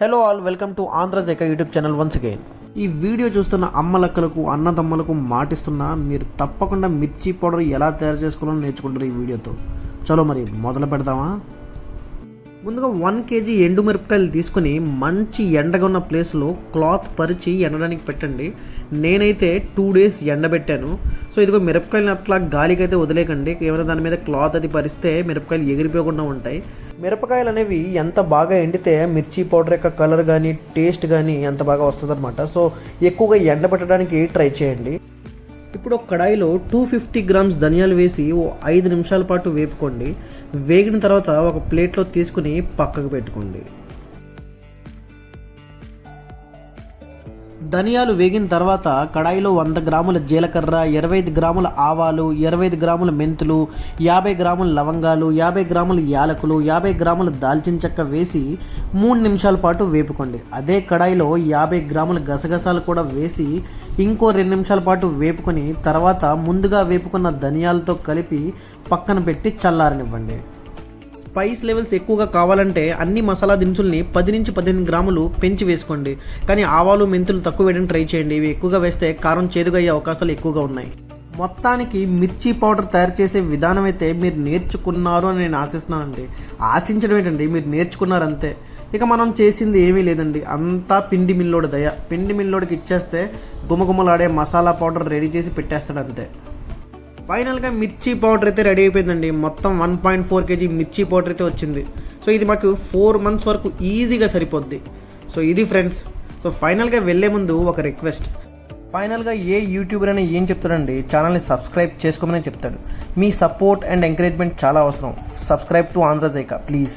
Hello all, welcome to Andhrajaika YouTube channel once again. ఈ వీడియో చూస్తున్న అమ్మలక్కలకు అన్నదమ్మలకు మాటిస్తున్నా, మీరు తప్పకుండా మిర్చి పౌడర్ ఎలా తయారు చేసుకోవాలో నేర్చుకుంటారు ఈ వీడియోతో. చలో మరి మొదలు పెడదామా. ముందుగా 1 kg ఎండు మిరపకాయలు తీసుకొని మంచి ఎండగా ఉన్న ప్లేస్లో క్లాత్ పరిచి ఎండడానికి పెట్టండి. నేనైతే 2 days ఎండబెట్టాను. సో ఇదిగో మిరపకాయలు అట్లా గాలికి అయితే వదిలేకండి. ఏమైనా దాని మీద క్లాత్ అది పరిస్తే మిరపకాయలు ఎగిరిపోకుండా ఉంటాయి. మిరపకాయలు అనేవి ఎంత బాగా ఎండితే మిర్చి పౌడర్ యొక్క కలర్ కానీ టేస్ట్ కానీ ఎంత బాగా వస్తుంది అనమాట. సో ఎక్కువగా ఎండబెట్టడానికి ట్రై చేయండి. ఇప్పుడు ఒక కడాయిలో 250 grams ధనియాలు వేసి 5 నిమిషాల పాటు వేపుకోండి. వేగిన తర్వాత ఒక ప్లేట్లో తీసుకుని పక్కకు పెట్టుకోండి. ధనియాలు వేగిన తర్వాత కడాయిలో 100 గ్రాముల జీలకర్ర, 25 గ్రాముల ఆవాలు, 25 గ్రాముల మెంతులు, 50 గ్రాముల లవంగాలు, 50 గ్రాముల యాలకులు, 50 గ్రాముల దాల్చిన చెక్క వేసి 3 నిమిషాల పాటు వేపుకోండి. అదే కడాయిలో 50 గ్రాముల గసగసాలు కూడా వేసి ఇంకో 2 నిమిషాల పాటు వేపుకొని తర్వాత ముందుగా వేపుకున్న ధనియాలతో కలిపి పక్కన పెట్టి చల్లారనివ్వండి. స్పైస్ లెవెల్స్ ఎక్కువగా కావాలంటే అన్ని మసాలా దినుసుల్ని 10 నుంచి 15 గ్రాములు పెంచి వేసుకోండి. కానీ ఆవాలు మెంతులు తక్కువ వేయడానికి ట్రై చేయండి. ఇవి ఎక్కువగా వేస్తే కారం చేదుగా అయ్యే అవకాశాలు ఎక్కువగా ఉన్నాయి. మొత్తానికి మిర్చి పౌడర్ తయారు చేసే విధానం అయితే మీరు నేర్చుకున్నారు అని నేను ఆశిస్తున్నానండి. ఆశించడం ఏంటండి, మీరు నేర్చుకున్నారంతే. ఇక మనం చేసింది ఏమీ లేదండి, అంతా పిండి మిల్లోడి దయ. పిండి మిల్లోడికి ఇచ్చేస్తే గుమగుమలాడే మసాలా పౌడర్ రెడీ చేసి పెట్టేస్తాడు అంతే. ఫైనల్గా మిర్చి పౌడర్ అయితే రెడీ అయిపోయిందండి. మొత్తం 1.4 kg మిర్చి పౌడర్ అయితే వచ్చింది. సో ఇది మాకు 4 months వరకు ఈజీగా సరిపోద్ది. సో ఇది ఫ్రెండ్స్. సో ఫైనల్గా వెళ్ళే ముందు ఒక రిక్వెస్ట్. ఫైనల్గా ఏ యూట్యూబర్ అని ఏం చెప్తాడండి, ఛానల్ని సబ్స్క్రైబ్ చేసుకోమని చెప్తాడు. మీ సపోర్ట్ అండ్ ఎంకరేజ్మెంట్ చాలా అవసరం. Subscribe to Andhrajaika please.